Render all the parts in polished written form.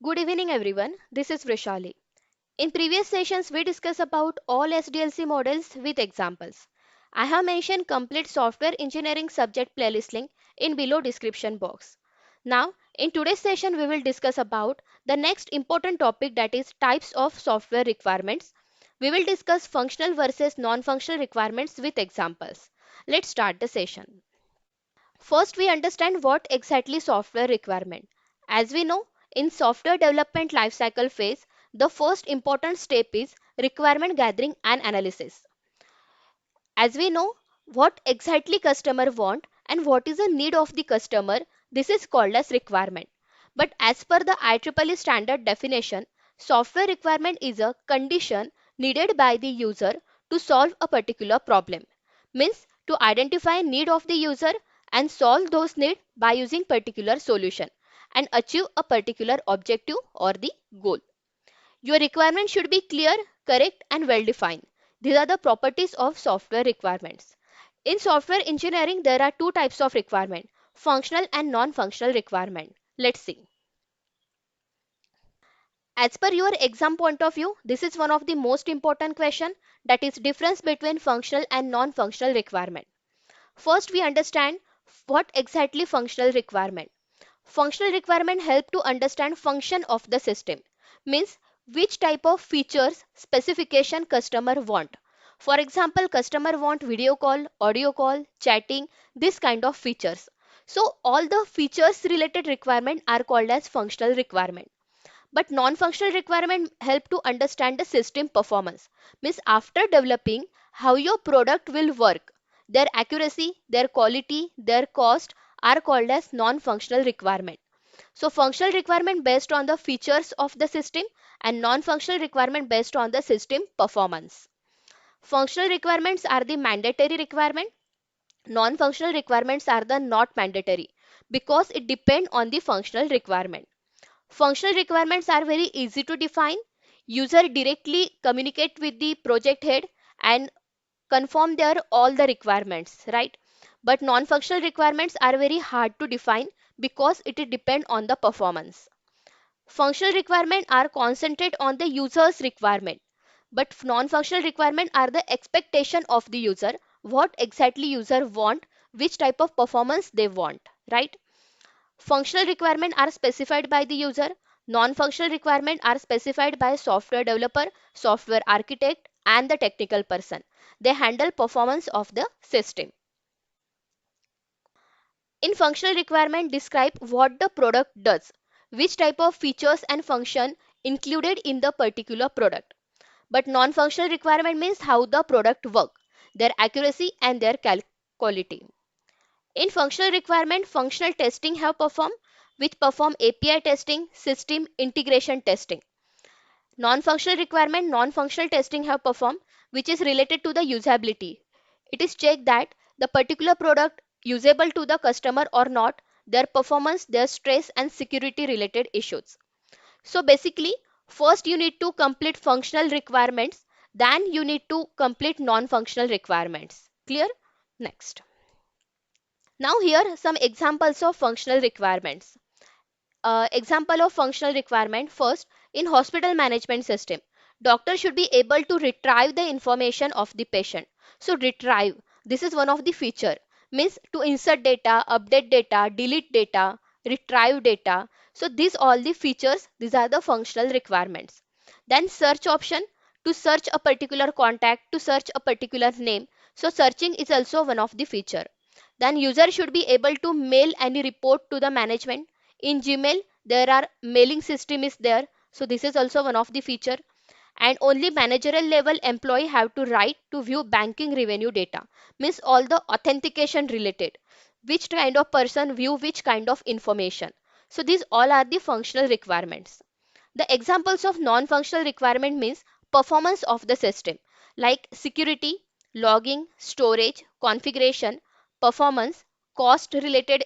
Good evening everyone. This is Vrishali. In previous sessions we discussed about all SDLC models with examples. I have mentioned complete software engineering subject playlist link in below description box. Now in today's session we will discuss about the next important topic, that is types of software requirements. We will discuss functional versus non-functional requirements with examples. Let's start the session. First, we understand what exactly software requirement. As we know, in software development lifecycle phase, the first important step is requirement gathering and analysis. As we know what exactly customer want and what is the need of the customer, this is called as requirement. But as per the IEEE standard definition, software requirement is a condition needed by the user to solve a particular problem. Means to identify need of the user and solve those need by using particular solution and achieve a particular objective or the goal. Your requirement should be clear, correct, and well defined. These are the properties of software requirements. In software engineering, there are two types of requirement, functional and non-functional requirement. Let's see. As per your exam point of view, this is one of the most important question, that is difference between functional and non-functional requirement. First, we understand what exactly functional requirement. Functional requirement help to understand function of the system. Means which type of features specification customer want. For example, customer want video call, audio call, chatting, this kind of features. So all the features related requirement are called as functional requirement. But non-functional requirement help to understand the system performance. Means after developing how your product will work, their accuracy, their quality, their cost are called as non-functional requirement. So functional requirement based on the features of the system and non-functional requirement based on the system performance. Functional requirements are the mandatory requirement. Non-functional requirements are the not mandatory because it depend on the functional requirement. Functional requirements are very easy to define. User directly communicate with the project head and confirm their all the requirements, right? But non-functional requirements are very hard to define because it depend on the performance. Functional requirements are concentrated on the user's requirement, but non-functional requirements are the expectation of the user, what exactly user want, which type of performance they want, right? Functional requirements are specified by the user. Non-functional requirements are specified by software developer, software architect, and the technical person. They handle performance of the system. In functional requirement, describe what the product does, which type of features and function included in the particular product. But non-functional requirement means how the product work, their accuracy and their quality. In functional requirement, functional testing have performed, which perform API testing, system integration testing. Non-functional requirement, non-functional testing have performed, which is related to the usability. It is checked that the particular product usable to the customer or not, their performance, their stress and security related issues. So basically, first you need to complete functional requirements, then you need to complete non-functional requirements. Clear? Next. Now here are some examples of functional requirements. Example of functional requirement. First, in hospital management system, doctor should be able to retrieve the information of the patient. So retrieve, this is one of the feature. Means to insert data, update data, delete data, retrieve data. So these all the features, these are the functional requirements. Then search option, to search a particular contact, to search a particular name. So searching is also one of the feature. Then user should be able to mail any report to the management. In Gmail, there are mailing system is there. So this is also one of the feature. And only managerial level employee have to write to view banking revenue data. Means all the authentication related. Which kind of person view which kind of information. So these all are the functional requirements. The examples of non-functional requirement means performance of the system like security, logging, storage, configuration, performance, cost related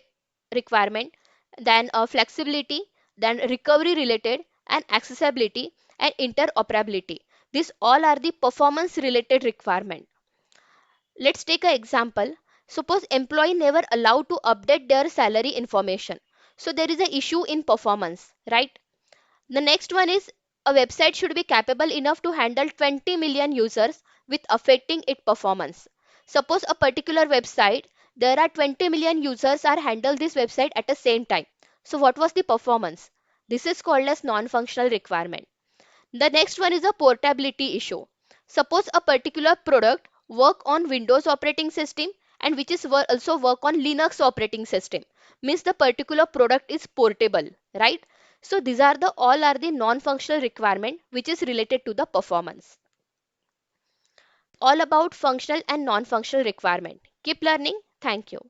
requirement, then flexibility, then recovery related and accessibility and interoperability. These all are the performance related requirement. Let's take an example. Suppose employee never allowed to update their salary information. So there is a issue in performance, right? The next one is a website should be capable enough to handle 20 million users with affecting its performance. Suppose a particular website, there are 20 million users are handle this website at the same time. So what was the performance? This is called as non-functional requirement. The next one is a portability issue. Suppose a particular product work on Windows operating system and which is also work on Linux operating system. Means the particular product is portable, right? So these are the all are the non-functional requirement which is related to the performance. All about functional and non-functional requirement. Keep learning. Thank you.